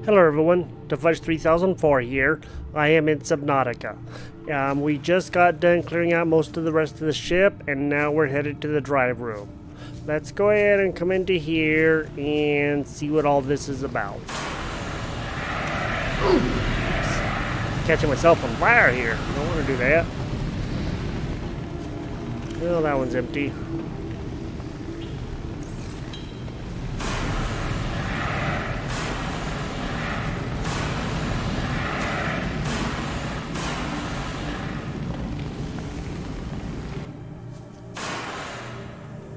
Hello everyone, Fudge 3004 here. I am in Subnautica. We just got done clearing out most of the rest of the ship, and now we're headed to the drive room. Let's go ahead and come into here and see what all this is about. Catching myself on fire here. I don't want to do that. Well, that one's empty.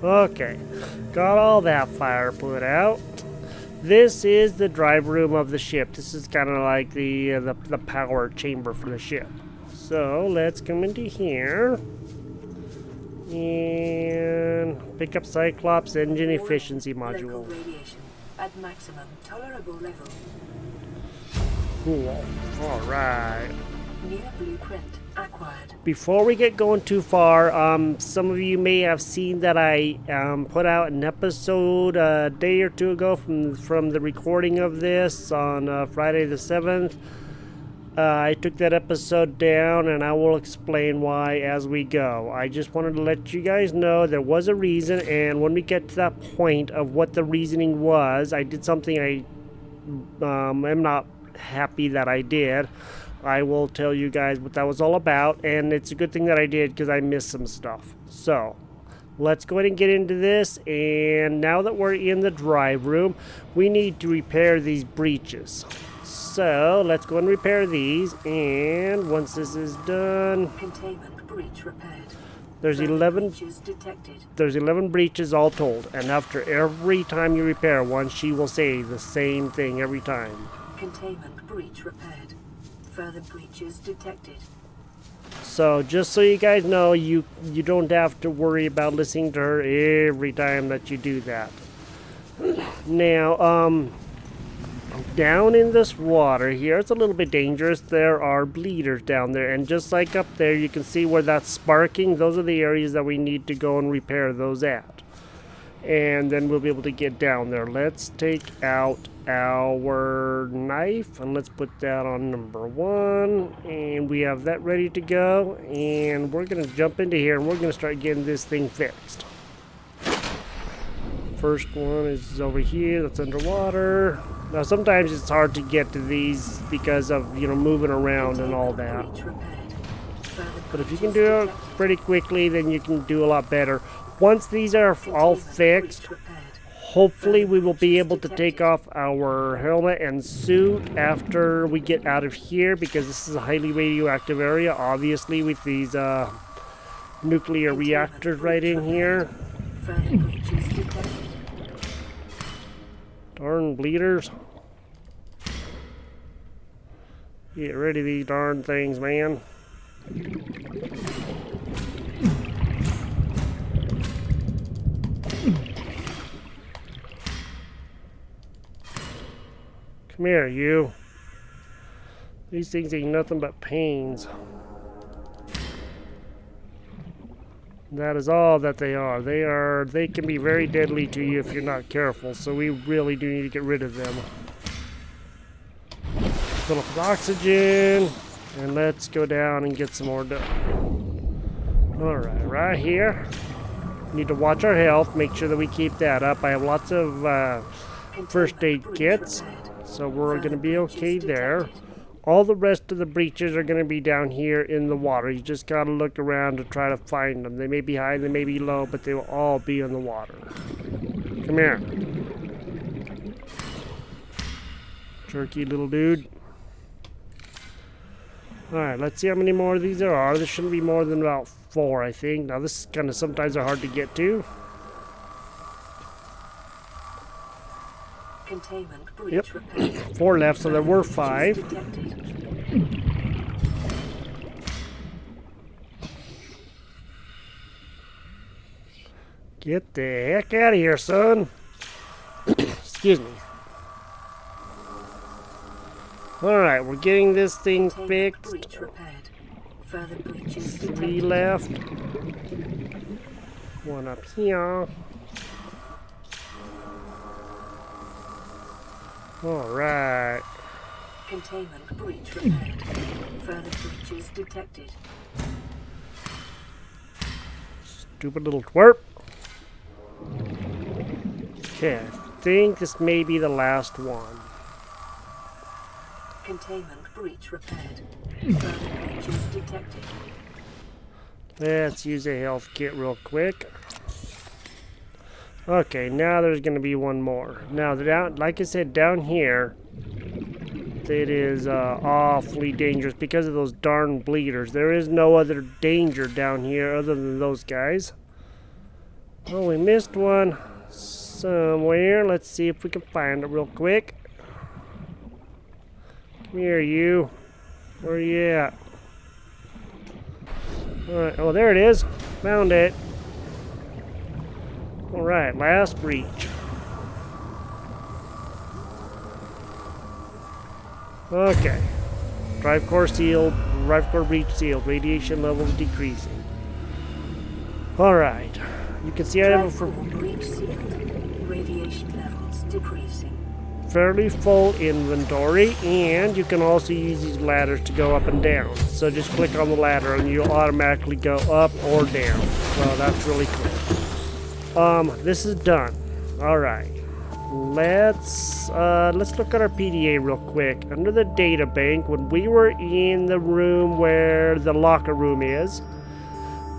Okay, got all that fire put out. This is the drive room of the ship. This is kind of like the power chamber for the ship. So let's come into here and pick up Cyclops engine efficiency module. Radiation at maximum tolerable level. Cool. All right. New blueprint acquired. Before we get going too far, some of you may have seen that I put out an episode a day or two ago from the recording of this on Friday the 7th. I took that episode down, and I will explain why as we go. I just wanted to let you guys know there was a reason, and when we get to that point of what the reasoning was, I did something I am not happy that I did. I will tell you guys what that was all about, and it's a good thing that I did because I missed some stuff. So let's go ahead and get into this, and now that we're in the drive room, we need to repair these breaches. So let's go and repair these, and once this is done, Containment breach repaired. there's 11 breaches all told, and after every time you repair one, she will say the same thing every time. Containment breach repaired. Further breaches detected. So just so you guys know, you don't have to worry about listening to her every time that you do that. Now, down in this water here, it's a little bit dangerous. There are bleeders down there, and just like up there, you can see where that's sparking. Those are the areas that we need to go and repair those at. And then we'll be able to get down there. Let's take out our knife, and let's put that on number 1, and we have that ready to go, and we're gonna jump into here and we're gonna start getting this thing fixed. First one is over here, that's underwater. Now sometimes it's hard to get to these because of, you know, moving around and all that, but if you can do it pretty quickly, then you can do a lot better. Once these are all fixed, hopefully we will be able to take off our helmet and suit after we get out of here, because this is a highly radioactive area, obviously, with these nuclear reactors right in here. Darn bleeders. Get rid of these darn things, man. Come here, you. These things ain't nothing but pains. That is all that they are. They can be very deadly to you if you're not careful, so we really do need to get rid of them. Fill up with oxygen, and let's go down and get some more done. Alright, right here. Need to watch our health, make sure that we keep that up. I have lots of first aid kits, so we're going to be okay there. All the rest of the breaches are going to be down here in the water. You just got to look around to try to find them. They may be high, they may be low, but they will all be in the water. Come here. Jerky little dude. Alright, let's see how many more of these there are. There shouldn't be more than about 4, I think. Now, this is kind of sometimes are hard to get to. Containment breach Yep, repaired. 4 left, so there were 5. Get the heck out of here, son. Excuse me. Alright, we're getting this thing fixed. 3 left. 1 up here. Alright. Containment breach repaired. Further breaches detected. Stupid little twerp. Okay, I think this may be the last one. Containment breach repaired. Further breaches detected. Let's use a health kit real quick. Okay, now there's going to be one more. Now, like I said, down here, it is awfully dangerous because of those darn bleeders. There is no other danger down here other than those guys. Oh, we missed one somewhere. Let's see if we can find it real quick. Come here, you. Where are you at? Alright, oh, there it is. Found it. Alright, last breach. Okay. Drive core sealed. Drive core breach sealed. Radiation levels decreasing. Alright. You can see I have Drive core breach sealed. Radiation levels decreasing. fairly full inventory, and you can also use these ladders to go up and down. So just click on the ladder and you'll automatically go up or down. So that's really cool. This is done. Alright. Let's look at our PDA real quick. Under the data bank, when we were in the room where the locker room is,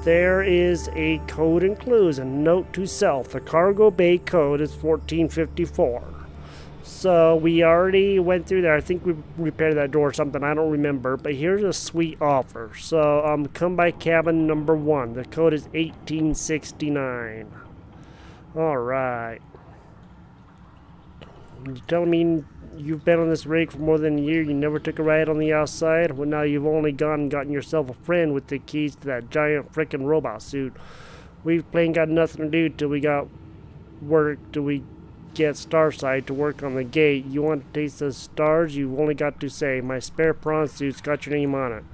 there is a code and clues, a note to self. The cargo bay code is 1454. So we already went through there. I think we repaired that door or something. I don't remember. But here's a sweet offer. So come by cabin number 1. The code is 1869. Alright. You telling me you've been on this rig for more than a year, you never took a ride on the outside? Well, now you've only gone and gotten yourself a friend with the keys to that giant frickin' robot suit. We've plain got nothing to do till we get Starside to work on the gate. You want to taste the stars? You've only got to say, my spare prawn suit's got your name on it.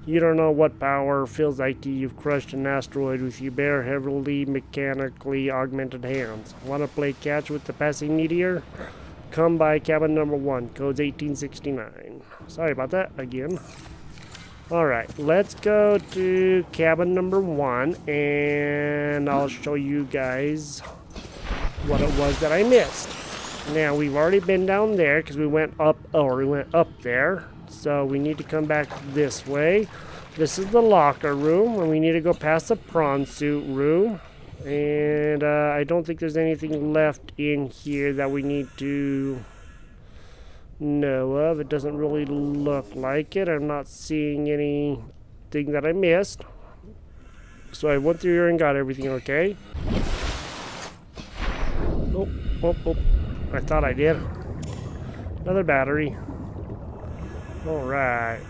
You don't know what power feels like till you've crushed an asteroid with your bare, heavily mechanically augmented hands. Want to play catch with the passing meteor? Come by cabin number 1, code's 1869. Sorry about that again. Alright, let's go to cabin number 1, and I'll show you guys what it was that I missed. Now, we've already been down there because we went up there. So we need to come back this way. This is the locker room, and we need to go past the prawn suit room. And I don't think there's anything left in here that we need to know of. It doesn't really look like it. I'm not seeing anything that I missed. So I went through here and got everything okay. Oh. I thought I did. Another battery. Alright.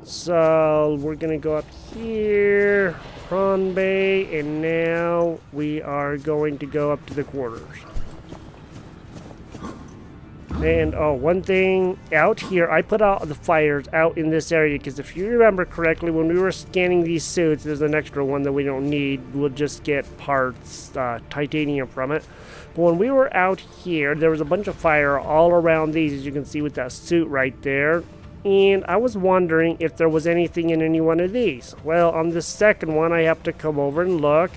So we're gonna go up here, prawn bay, and now we are going to go up to the quarters. And one thing out here, I put out the fires out in this area because if you remember correctly, when we were scanning these suits, there's an extra one that we don't need. We'll just get parts, titanium from it. But when we were out here, there was a bunch of fire all around these, as you can see with that suit right there. And I was wondering if there was anything in any one of these. Well, on the second one, I have to come over and look.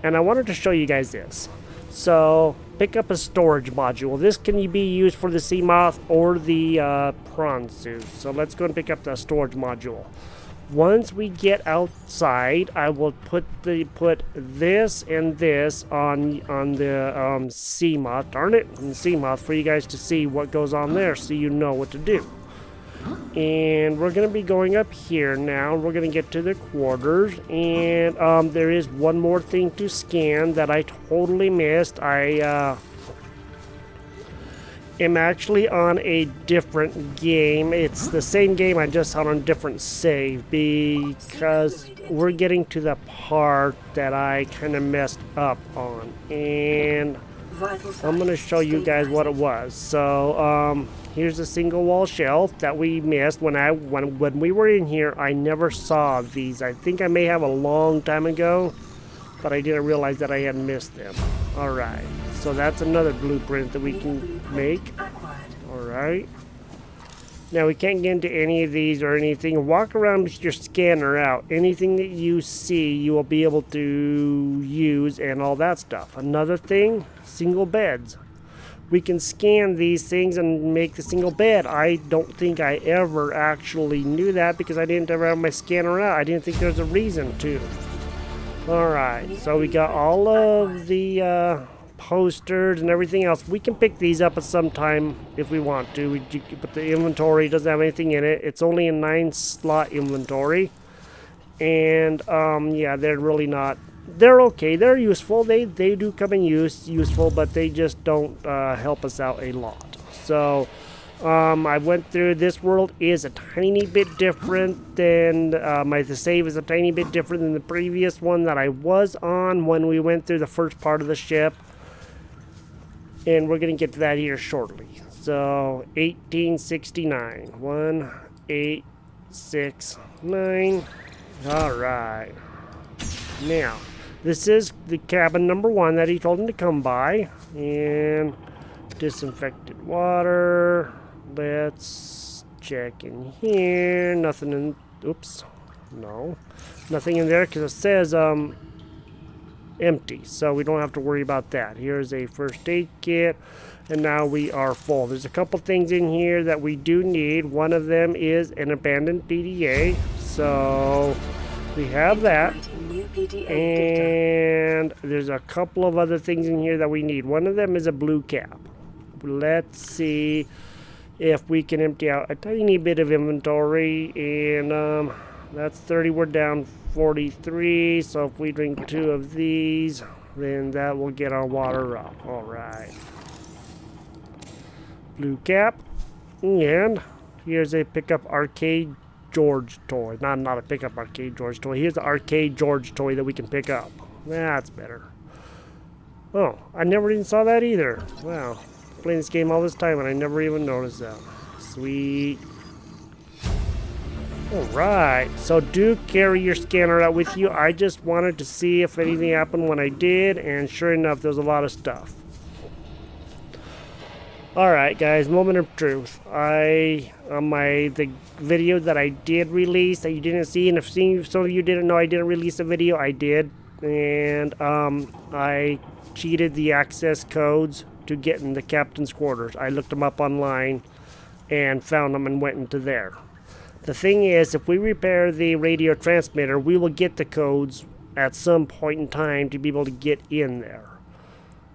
And I wanted to show you guys this. So, pick up a storage module. This can be used for the sea moth or the prawn suit. So let's go and pick up the storage module. Once we get outside, I will put this and this on the sea moth. Darn it, on the sea moth for you guys to see what goes on there, so you know what to do. And we're going to be going up here now. We're going to get to the quarters. And there is one more thing to scan that I totally missed. I am actually on a different game. It's the same game, I just on a different save. Because we're getting to the part that I kind of messed up on. And I'm going to show you guys what it was. So, here's a single wall shelf that we missed when we were in here. I never saw these. I think I may have a long time ago, but I didn't realize that I had missed them. Alright, so that's another blueprint that we can make. Acquired. Alright. Now we can't get into any of these or anything. Walk around with your scanner out. Anything that you see, you will be able to use and all that stuff. Another thing, single beds. We can scan these things and make the single bed. I don't think I ever actually knew that because I didn't ever have my scanner out. I didn't think there's a reason to. Alright, so we got all of the posters and everything else. We can pick these up at some time if we want to, but the inventory doesn't have anything in it. It's only a 9-slot inventory, and yeah, they're really not, they're okay, they're useful, they do come in useful, but they just don't help us out a lot. So I went through, this world is a tiny bit different than the save is a tiny bit different than the previous one that I was on when we went through the first part of the ship. And we're going to get to that here shortly. So, 1869. 1869. Alright. Now, this is the cabin number 1 that he told him to come by. And disinfected water. Let's check in here. Nothing in... Oops. No. Nothing in there because it says, empty, so we don't have to worry about that. Here's a first aid kit, and now we are full. There's a couple things in here that we do need. One of them is an abandoned PDA, so we have that. And there's a couple of other things in here that we need. One of them is a blue cap. Let's see if we can empty out a tiny bit of inventory, and that's 30. We're down 43, so if we drink 2 of these, then that will get our water up. Alright. Blue cap. And here's a pickup arcade George toy. Not a pickup arcade George toy. Here's the arcade George toy that we can pick up. That's better. Oh, I never even saw that either. Wow. Playing this game all this time and I never even noticed that. Sweet. Alright, so do carry your scanner out with you. I just wanted to see if anything happened when I did, and sure enough, there's a lot of stuff. Alright guys, moment of truth. The video that I did release that you didn't see, and if some of you didn't know I didn't release a video, I did. And I cheated the access codes to get in the captain's quarters. I looked them up online and found them and went into there. The thing is, if we repair the radio transmitter, we will get the codes at some point in time to be able to get in there.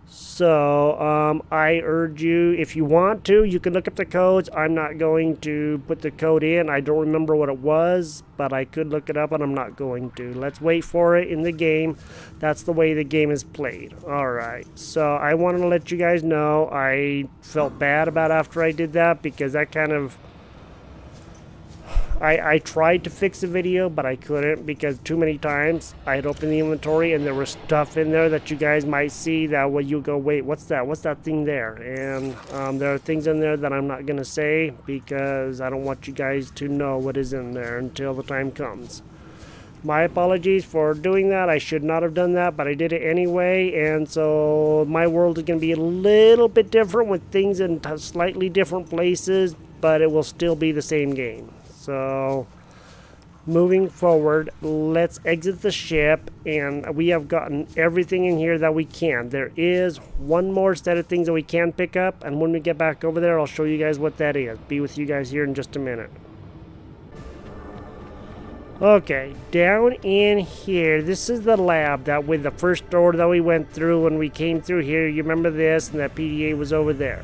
So, I urge you, if you want to, you can look up the codes. I'm not going to put the code in. I don't remember what it was, but I could look it up, and I'm not going to. Let's wait for it in the game. That's the way the game is played. Alright, so I wanted to let you guys know I felt bad about after I did that, because that kind of... I tried to fix the video, but I couldn't because too many times I had opened the inventory and there was stuff in there that you guys might see that you go, wait, what's that? What's that thing there? And there are things in there that I'm not going to say because I don't want you guys to know what is in there until the time comes. My apologies for doing that. I should not have done that, but I did it anyway, and so my world is going to be a little bit different with things in slightly different places, but it will still be the same game. So, moving forward, let's exit the ship, and we have gotten everything in here that we can. There is one more set of things that we can pick up, and when we get back over there, I'll show you guys what that is. Be with you guys here in just a minute. Okay, down in here, this is the lab that with the first door that we went through when we came through here. You remember this, and that PDA was over there.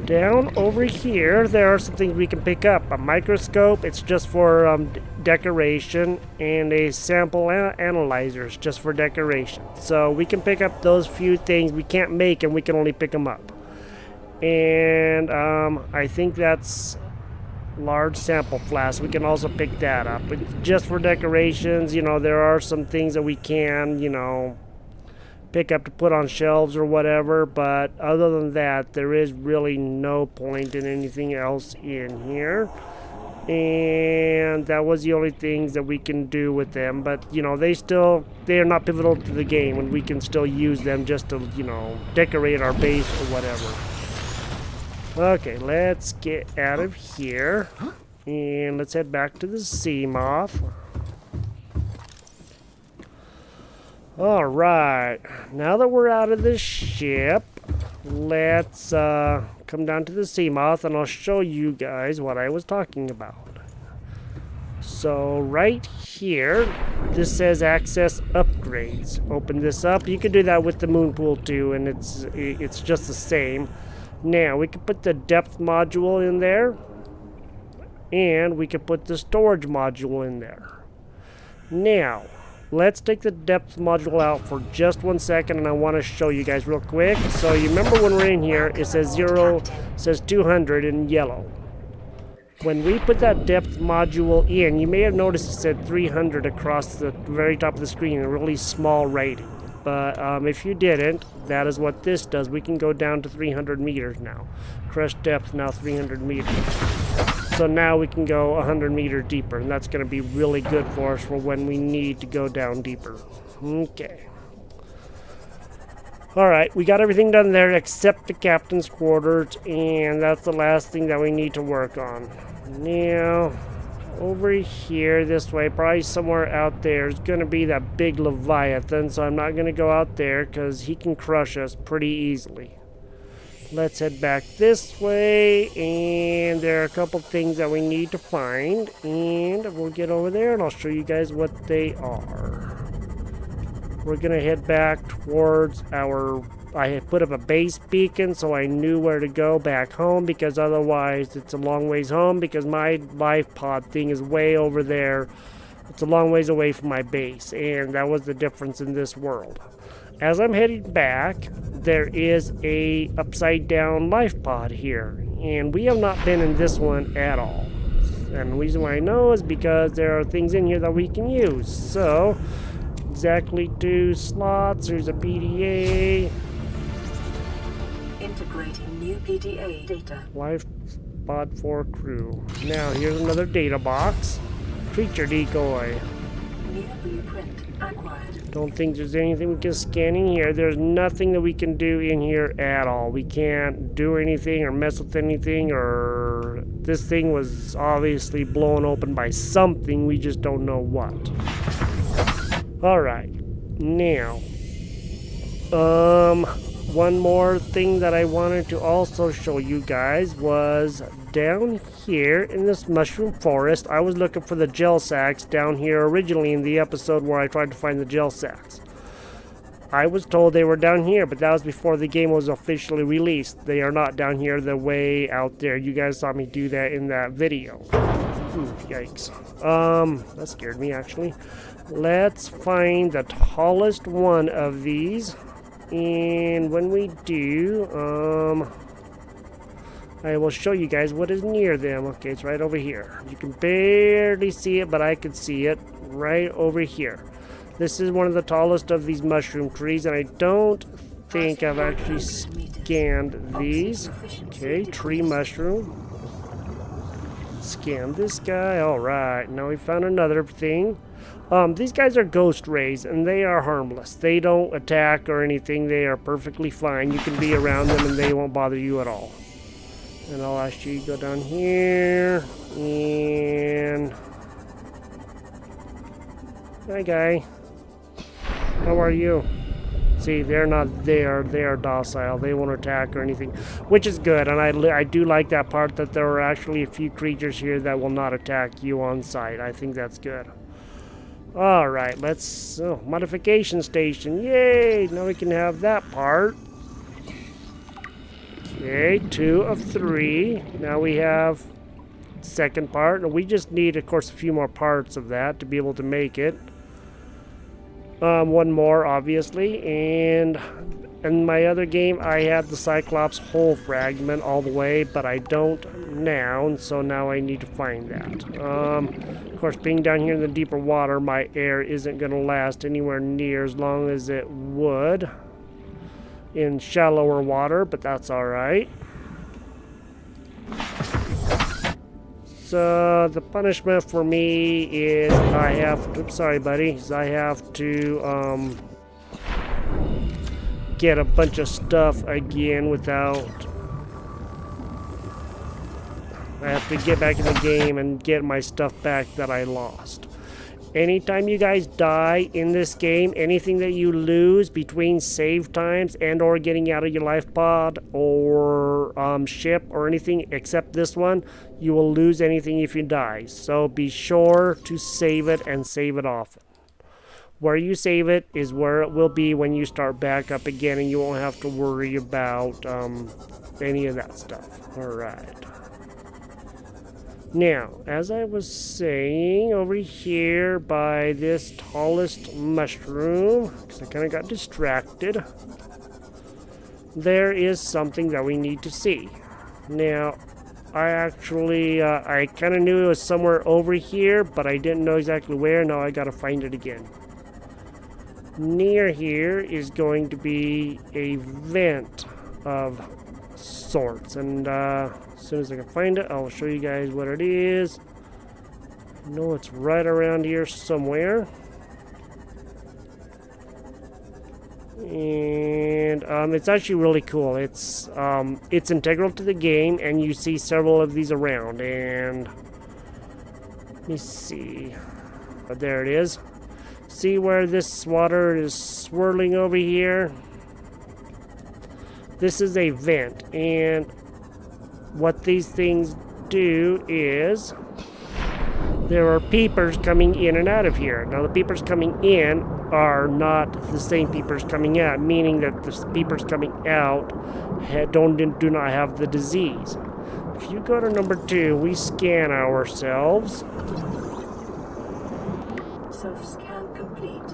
Down over here, there are some things we can pick up. A microscope, it's just for decoration, and a sample analyzer, it's just for decoration. So we can pick up those few things. We can't make them, we can only pick them up. And I think that's large sample flask. We can also pick that up. But just for decorations, you know, there are some things that we can, you know, pick up to put on shelves or whatever, but other than that, there is really no point in anything else in here. And that was the only things that we can do with them, but you know, they are not pivotal to the game, and we can still use them just to, you know, decorate our base or whatever. Okay, let's get out of here. And let's head back to the sea moth. Alright, now that we're out of the ship, let's come down to the sea moth and I'll show you guys what I was talking about. So right here, this says access upgrades. Open this up. You can do that with the moon pool too, and it's just the same. Now we can put the depth module in there, and we can put the storage module in there. Now let's take the depth module out for just 1 second, and I want to show you guys real quick. So you remember when we're in here, it says 0, it says 200 in yellow. When we put that depth module in, you may have noticed it said 300 across the very top of the screen, a really small rating. But if you didn't, that is what this does. We can go down to 300 meters now. Crush depth now 300 meters. So now we can go 100 meters deeper, and that's going to be really good for us for when we need to go down deeper. Okay. Alright, we got everything done there except the captain's quarters, and that's the last thing that we need to work on. Now, over here this way, probably somewhere out there, is going to be that big Leviathan, so I'm not going to go out there because he can crush us pretty easily. Let's head back this way, and there are a couple things that we need to find, and we'll get over there and I'll show you guys what they are. We're gonna head back towards I had put up a base beacon so I knew where to go back home, because otherwise it's a long ways home, because my life pod thing is way over there. It's a long ways away from my base, and that was the difference in this world. As I'm heading back, there is a upside down life pod here, and we have not been in this one at all. And the reason why I know is because there are things in here that we can use. So exactly 2 slots. There's a PDA. Integrating new PDA data. Life pod for crew. Now here's another data box. Creature decoy. New blueprint acquired. Don't think there's anything we can scan in here. There's nothing that we can do in here at all. We can't do anything or mess with anything, or this thing was obviously blown open by something. We just don't know what. Alright, now, one more thing that I wanted to also show you guys was down here in this mushroom forest. I was looking for the gel sacks down here originally in the episode where I tried to find the gel sacks. I was told they were down here, but that was before the game was officially released. They are not down here, they're way out there. You guys saw me do that in that video. Ooh, yikes. That scared me actually. Let's find the tallest one of these, and when we do, I will show you guys what is near them. Okay, it's right over here. You can barely see it, but I can see it right over here. This is one of the tallest of these mushroom trees, and I don't think I've actually scanned these. Okay, tree mushroom. Scan this guy. Alright, now we found another thing. These guys are ghost rays, and they are harmless. They don't attack or anything. They are perfectly fine. You can be around them, and they won't bother you at all. And I'll ask you to go down here, and... Hi, guy. How are you? See, they're not there. They are docile. They won't attack or anything, which is good. And I do like that part, that there are actually a few creatures here that will not attack you on sight. I think that's good. Alright, let's... Oh, modification station. Yay! Now we can have that part. Okay, 2 of 3. Now we have second part. And we just need, of course, a few more parts of that to be able to make it. One more, obviously. And in my other game, I had the Cyclops hull fragment all the way, but I don't now, and so now I need to find that. Of course, being down here in the deeper water, my air isn't going to last anywhere near as long as it would in shallower water, but that's alright. So the punishment for me is I have to, oops, sorry buddy, is I have to get a bunch of stuff again without I have to get back in the game and get my stuff back that I lost. Anytime you guys die in this game, anything that you lose between save times and or getting out of your life pod or ship or anything except this one, you will lose anything if you die. So be sure to save it and save it often. Where you save it is where it will be when you start back up again, and you won't have to worry about any of that stuff. Alright. Now, as I was saying, over here by this tallest mushroom, because I kind of got distracted, there is something that we need to see. Now, I actually, I kind of knew it was somewhere over here, but I didn't know exactly where. Now I gotta find it again. Near here is going to be a vent of sorts, and as soon as I can find it, I'll show you guys what it is. I know it's right around here somewhere. And it's actually really cool. It's integral to the game, and you see several of these around. And let me see. There it is. See where this water is swirling over here? This is a vent, and what these things do is there are peepers coming in and out of here. Now the peepers coming in are not the same peepers coming out, meaning that the peepers coming out do not have the disease. If you go to number 2, we scan ourselves. Self-scan complete.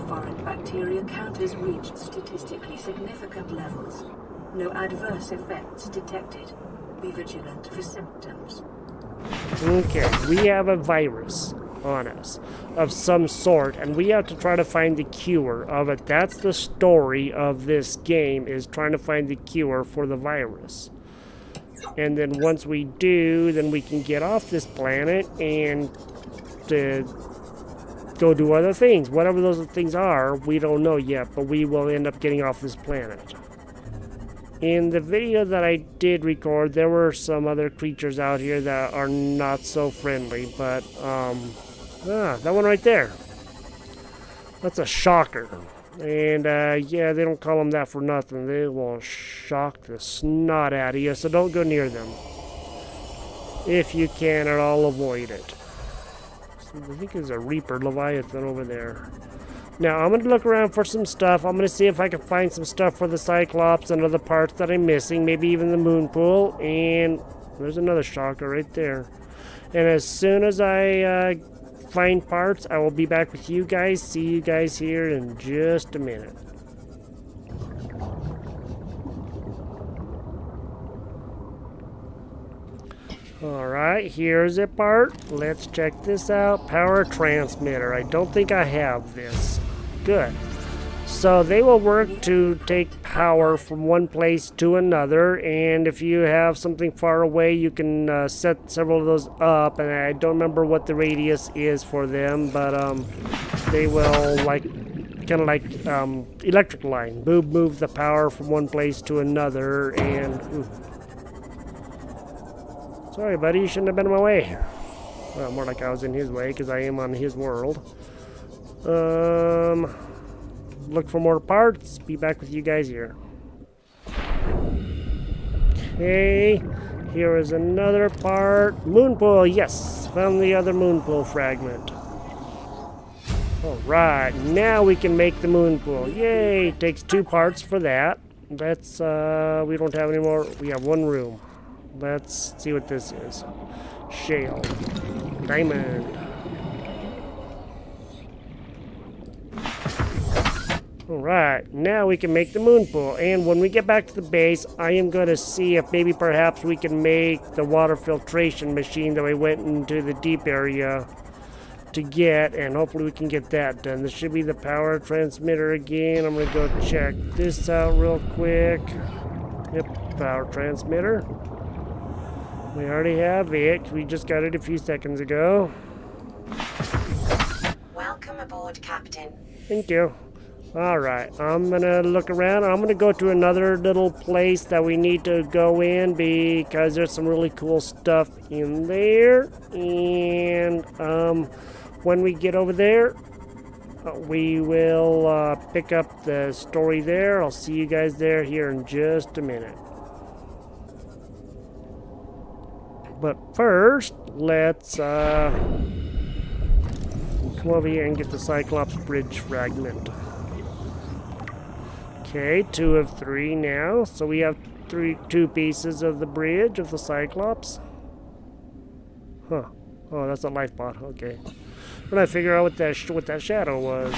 Foreign bacteria count has reached statistically significant levels. No adverse effects detected. Be vigilant for symptoms. Okay, we have a virus on us of some sort, and we have to try to find the cure of it. That's the story of this game, is trying to find the cure for the virus. And then once we do, then we can get off this planet and go do other things. Whatever those things are, we don't know yet, but we will end up getting off this planet. In the video that I did record, there were some other creatures out here that are not so friendly, but that one right there, that's a shocker. And yeah, they don't call them that for nothing. They will shock the snot out of you, so don't go near them. If you can at all, avoid it. I think there's a Reaper Leviathan over there. Now, I'm going to look around for some stuff. I'm going to see if I can find some stuff for the Cyclops and other parts that I'm missing. Maybe even the moon pool. And there's another shocker right there. And as soon as I find parts, I will be back with you guys. See you guys here in just a minute. Alright, here's a part. Let's check this out. Power transmitter. I don't think I have this. Good. So they will work to take power from one place to another, and if you have something far away, you can set several of those up, and I don't remember what the radius is for them, but they will kind of like electric line. Move the power from one place to another, and sorry, buddy, you shouldn't have been in my way. Well, more like I was in his way, because I am on his world. Look for more parts. Be back with you guys here. Okay, here is another part. Moon pool, yes, found the other moon pool fragment. Alright, now we can make the moon pool. Yay, takes 2 parts for that. Let's, we don't have any more. We have 1 room. Let's see what this is. Shale. Diamond. Alright, now we can make the moon pool. And when we get back to the base, I am going to see if maybe perhaps we can make the water filtration machine that we went into the deep area to get. And hopefully we can get that done. This should be the power transmitter again. I'm going to go check this out real quick. Yep, power transmitter. We already have it. We just got it a few seconds ago. Welcome aboard, Captain. Thank you. Alright, I'm gonna look around. I'm gonna go to another little place that we need to go in because there's some really cool stuff in there. And when we get over there, we will pick up the story there. I'll see you guys there here in just a minute. But first, let's come over here and get the Cyclops Bridge fragment. Okay, 2 of 3 now. So we have 2 pieces of the bridge of the Cyclops. Huh. Oh, that's a life bot. Okay. When I figure out what that shadow was.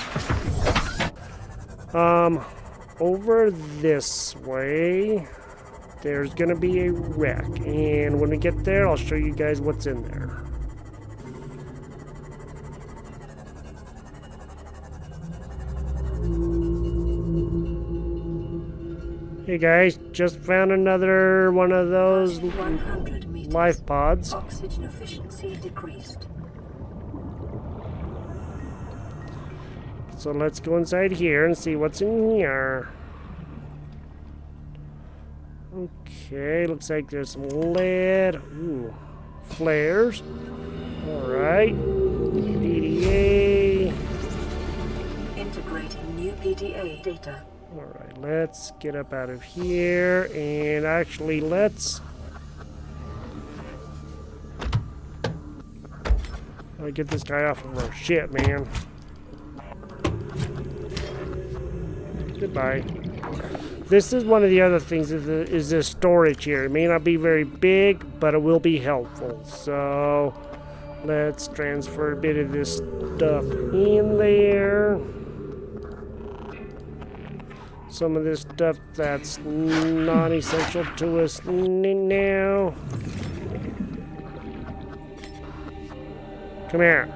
Over this way, there's gonna be a wreck, and when we get there, I'll show you guys what's in there. Hey guys, just found another one of those life pods. Oxygen efficiency decreased. So let's go inside here and see what's in here. Okay, looks like there's some lead. Ooh, flares. Alright. PDA. Integrating new PDA data. Alright, let's get up out of here, and actually let's get this guy off of our ship, man. Goodbye. This is one of the other things is this storage here. It may not be very big, but it will be helpful. So let's transfer a bit of this stuff in there. Some of this stuff that's non-essential to us now. Come here.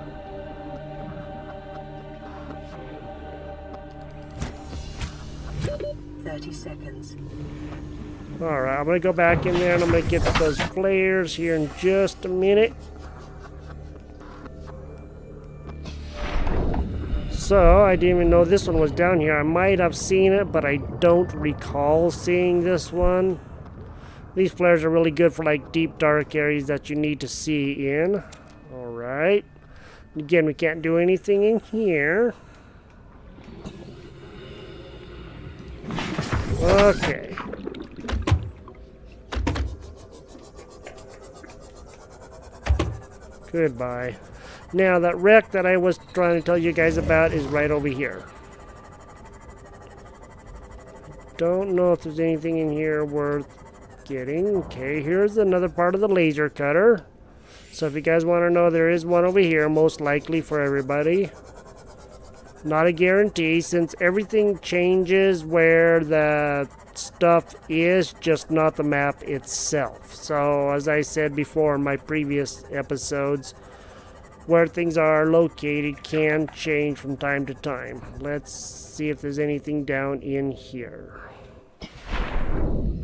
Seconds. Alright, I'm gonna go back in there and I'm gonna get those flares here in just a minute. So, I didn't even know this one was down here. I might have seen it, but I don't recall seeing this one. These flares are really good for like deep dark areas that you need to see in. Alright. Again, we can't do anything in here. Okay. Goodbye. Now, that wreck that I was trying to tell you guys about is right over here. Don't know if there's anything in here worth getting. Okay, here's another part of the laser cutter. So if you guys want to know, there is one over here, most likely for everybody. Not a guarantee, since everything changes where the stuff is, just not the map itself. So, as I said before in my previous episodes, where things are located can change from time to time. Let's see if there's anything down in here.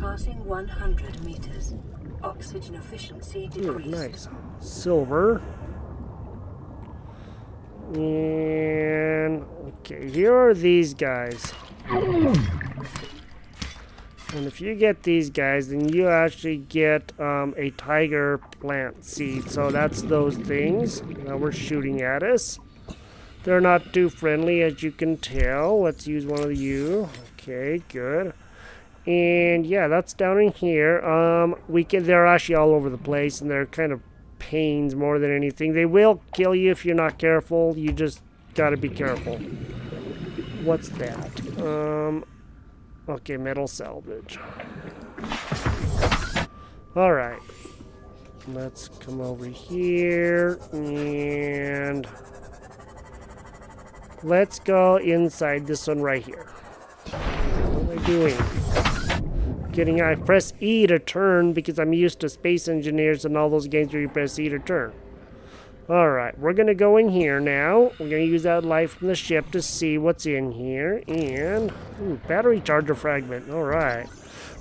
Passing 100 meters. Oxygen efficiency decreased. Ooh, nice. Silver. And okay, here are these guys. And if you get these guys, then you actually get a tiger plant seed. So that's those things that were shooting at us. They're not too friendly, as you can tell. Let's use one of you. Okay, good. And yeah, that's down in here. They're actually all over the place, and they're kind of pains more than anything. They will kill you if you're not careful. You just gotta be careful. What's that? Okay, metal salvage. Alright. Let's come over here and let's go inside this one right here. What am I doing? I press E to turn because I'm used to Space Engineers and all those games where you press E to turn. Alright, we're going to go in here now. We're going to use that light from the ship to see what's in here. And, battery charger fragment. Alright.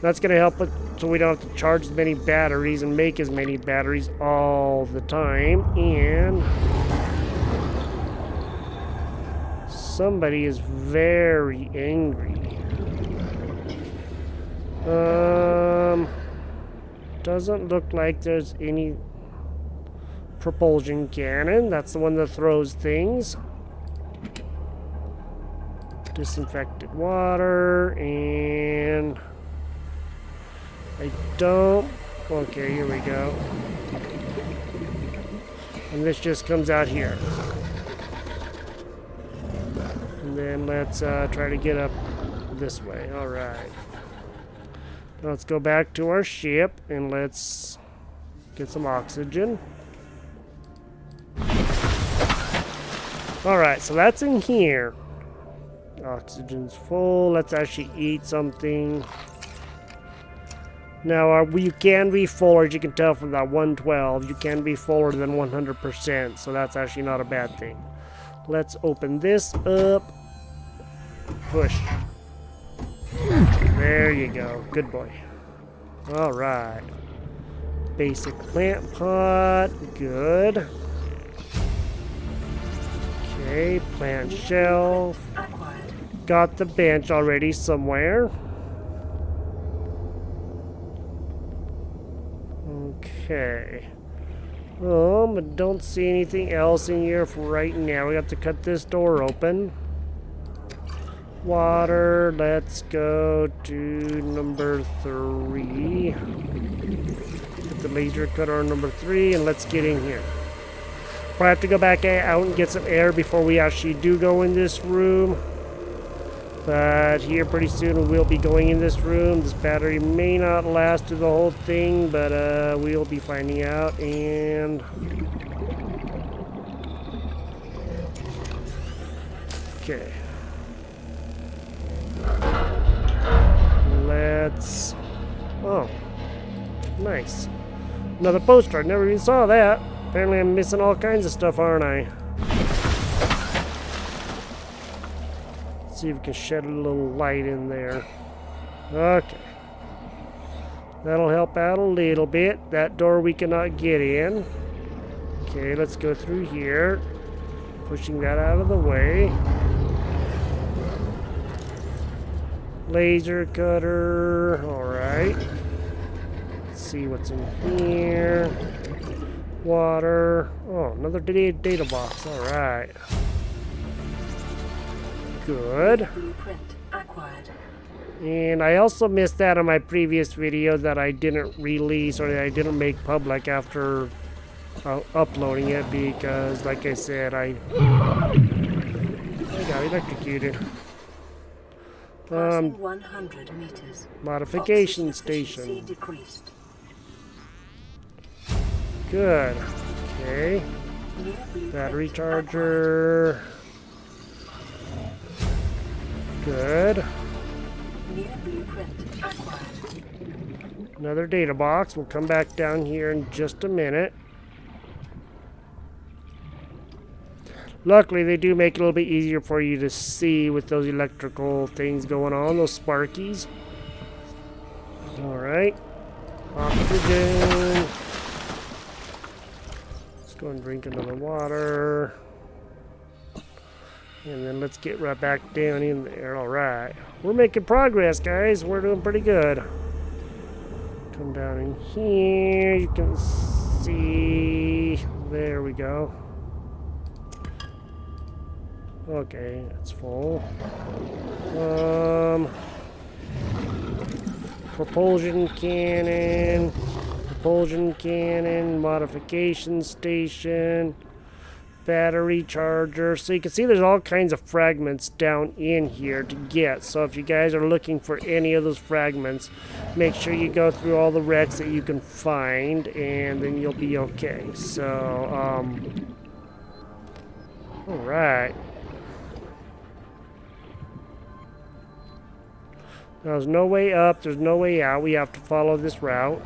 That's going to help us so we don't have to charge as many batteries and make as many batteries all the time. And Somebody is very angry. Doesn't look like there's any propulsion cannon. That's the one that throws things. Disinfected water, and I don't... Okay, here we go. And this just comes out here. And then let's try to get up this way. Alright. Let's go back to our ship and let's get some oxygen. Alright, so that's in here. Oxygen's full. Let's actually eat something. Now, you can be fuller, as you can tell from that 112. You can be fuller than 100%, so that's actually not a bad thing. Let's open this up. Push. There you go. Good boy. Alright. Basic plant pot. Good. Okay, plant shelf. Got the bench already somewhere. Okay. I don't see anything else in here for right now. We have to cut this door open. Water. Let's go to number 3. Put the laser cutter on number 3 and let's get in here. Probably have to go back out and get some air before we actually do go in this room. But here pretty soon we'll be going in this room. This battery may not last through the whole thing, but we'll be finding out. And okay, let's... Oh, nice. Another poster. I never even saw that. Apparently I'm missing all kinds of stuff, aren't I? See if we can shed a little light in there. Okay. That'll help out a little bit. That door we cannot get in. Okay, let's go through here. Pushing that out of the way. Laser cutter. Alright. Let's see what's in here. Water. Oh, another data box. Alright. Good. Blueprint acquired. And I also missed that on my previous video that I didn't release or that I didn't make public after uploading it because, like I said, I got electrocuted. 100 meters. Modification station. Good. Okay. Battery charger. Good. Another data box. We'll come back down here in just a minute. Luckily, they do make it a little bit easier for you to see with those electrical things going on, those sparkies. Alright. Oxygen. Let's go and drink another water. And then let's get right back down in there. Alright. We're making progress, guys. We're doing pretty good. Come down in here. You can see. There we go. Okay, it's full. Propulsion cannon. Propulsion cannon. Modification station. Battery charger. So you can see there's all kinds of fragments down in here to get. So if you guys are looking for any of those fragments, make sure you go through all the wrecks that you can find, and then you'll be okay. So, alright. There's no way up, there's no way out. We have to follow this route.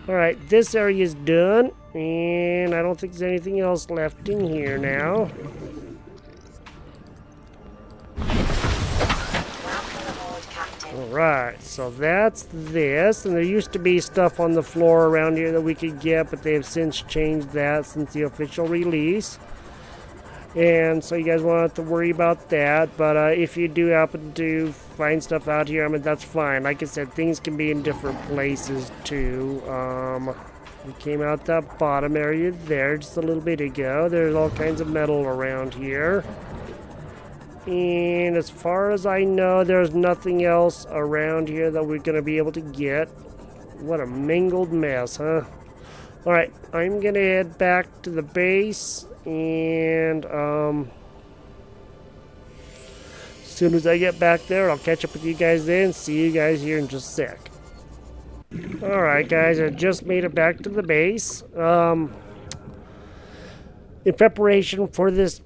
Alright, this area is done. And I don't think there's anything else left in here now. Alright, so that's this. And there used to be stuff on the floor around here that we could get, but they have since changed that since the official release. And so you guys won't have to worry about that. But if you do happen to find stuff out here, I mean, that's fine. Like I said, things can be in different places too. We came out that bottom area there just a little bit ago. There's all kinds of metal around here. And as far as I know, there's nothing else around here that we're going to be able to get. What a mangled mess, huh? Alright, I'm going to head back to the base. And as soon as I get back there, I'll catch up with you guys then. See you guys here in just a sec. Alright guys, I just made it back to the base. In preparation for this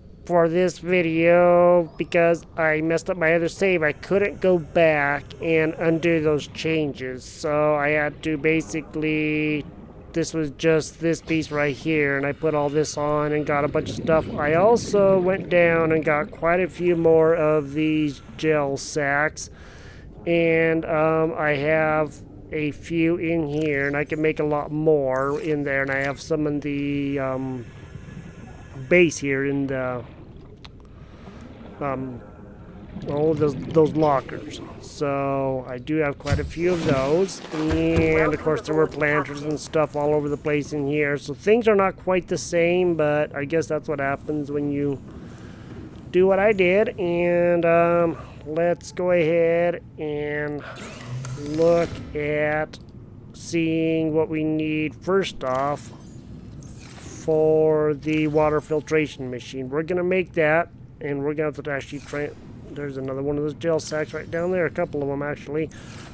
video, because I messed up my other save, I couldn't go back and undo those changes. So I had to basically, this was just this piece right here, and I put all this on and got a bunch of stuff. I also went down and got quite a few more of these gel sacks, and I have a few in here, and I can make a lot more in there, and I have some in the base here in the those lockers. So I do have quite a few of those, and of course there were planters and stuff all over the place in here, so things are not quite the same, but I guess that's what happens when you do what I did. And let's go ahead and look at seeing what we need first off for the water filtration machine. We're gonna make that, and we're gonna have to actually try. There's another one of those gel sacks right down there, a couple of them actually.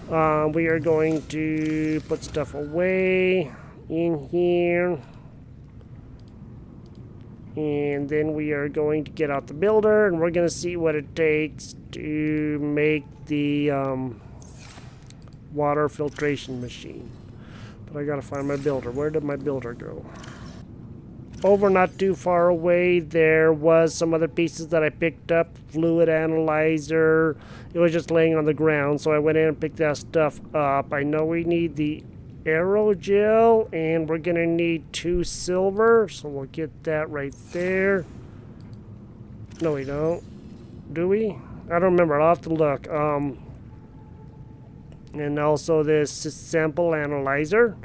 We are going to put stuff away in here, and then we are going to get out the builder, and we're gonna see what it takes to make the water filtration machine. But I gotta find my builder. Where did my builder go? Over not too far away, there was some other pieces that I picked up. Fluid analyzer. It was just laying on the ground, so I went in and picked that stuff up. I know we need the aerogel, and we're gonna need 2 silver, so we'll get that right there. No, we don't. Do we? I don't remember. I'll have to look. And also this sample analyzer,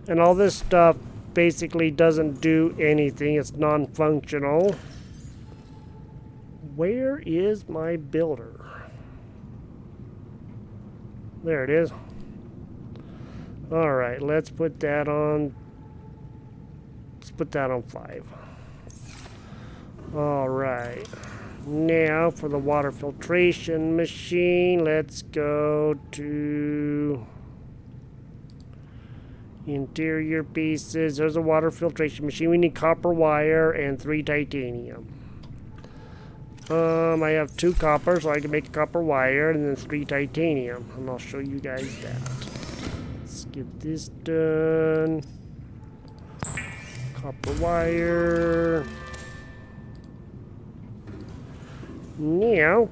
and all this stuff basically doesn't do anything. It's non-functional. Where is my builder? There it is. All right, let's put that on. Let's put that on 5. All right. Now for the water filtration machine, let's go to interior pieces. There's a water filtration machine. We need copper wire and 3 titanium. I have 2 copper, so I can make a copper wire, and then 3 titanium, and I'll show you guys that. Let's get this done. Copper wire. Now,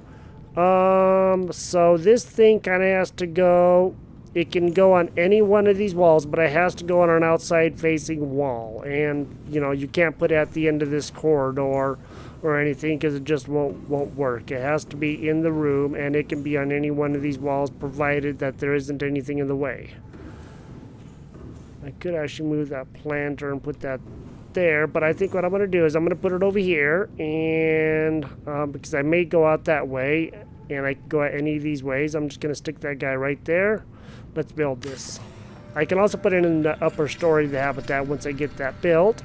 so this thing kind of has to go, it can go on any one of these walls, but it has to go on an outside facing wall. And, you know, you can't put it at the end of this corridor or anything, because it just won't work. It has to be in the room, and it can be on any one of these walls, provided that there isn't anything in the way. I could actually move that planter and put that there, but I think what I'm going to do is I'm going to put it over here, and because I may go out that way, and I can go out any of these ways, I'm just going to stick that guy right there. Let's build this. I can also put it in the upper story of the habitat once I get that built.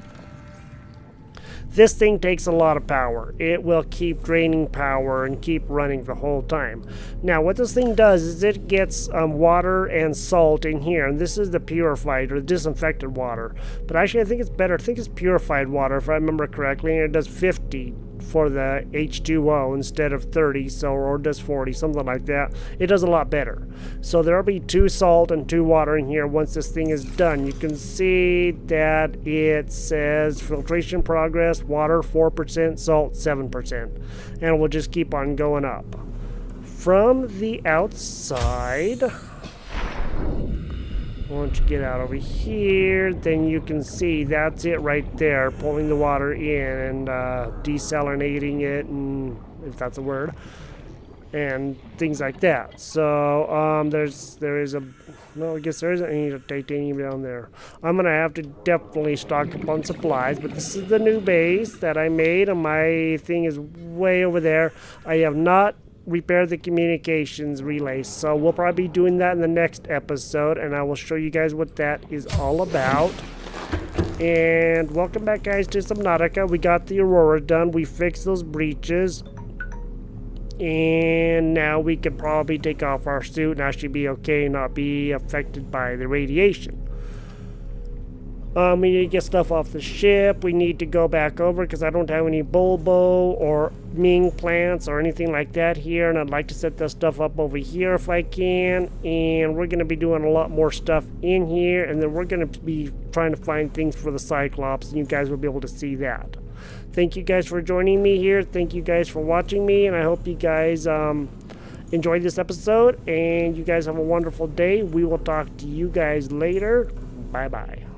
This thing takes a lot of power. It will keep draining power and keep running the whole time. Now, what this thing does is it gets water and salt in here, and this is the purified or disinfected water. But actually, I think it's better. I think it's purified water, if I remember correctly, and it does 50 for the H2O instead of 30, so, or it does 40, something like that. It does a lot better. So there'll be 2 salt and 2 water in here once this thing is done. You can see that it says filtration progress, water 4%, salt 7%, and we'll just keep on going up. From the outside, Once you get out over here, then you can see that's it right there, pulling the water in and desalinating it, and if that's a word, and things like that. So there is a, well, I guess there isn't any titanium down there. I'm gonna have to definitely stock up on supplies, but this is the new base that I made, and my thing is way over there. I have not repaired the communications relay, so we'll probably be doing that in the next episode, and I will show you guys what that is all about. And welcome back, guys, to Subnautica. We got the Aurora done. We fixed those breaches, and now we can probably take off our suit and actually be okay and not be affected by the radiation. We need to get stuff off the ship. We need to go back over because I don't have any bulbo or Ming plants or anything like that here, and I'd like to set that stuff up over here if I can. And we're going to be doing a lot more stuff in here, and then we're going to be trying to find things for the Cyclops, and you guys will be able to see that. Thank you guys for joining me here. Thank you guys for watching me, and I hope you guys enjoyed this episode, and you guys have a wonderful day. We will talk to you guys later. Bye-bye.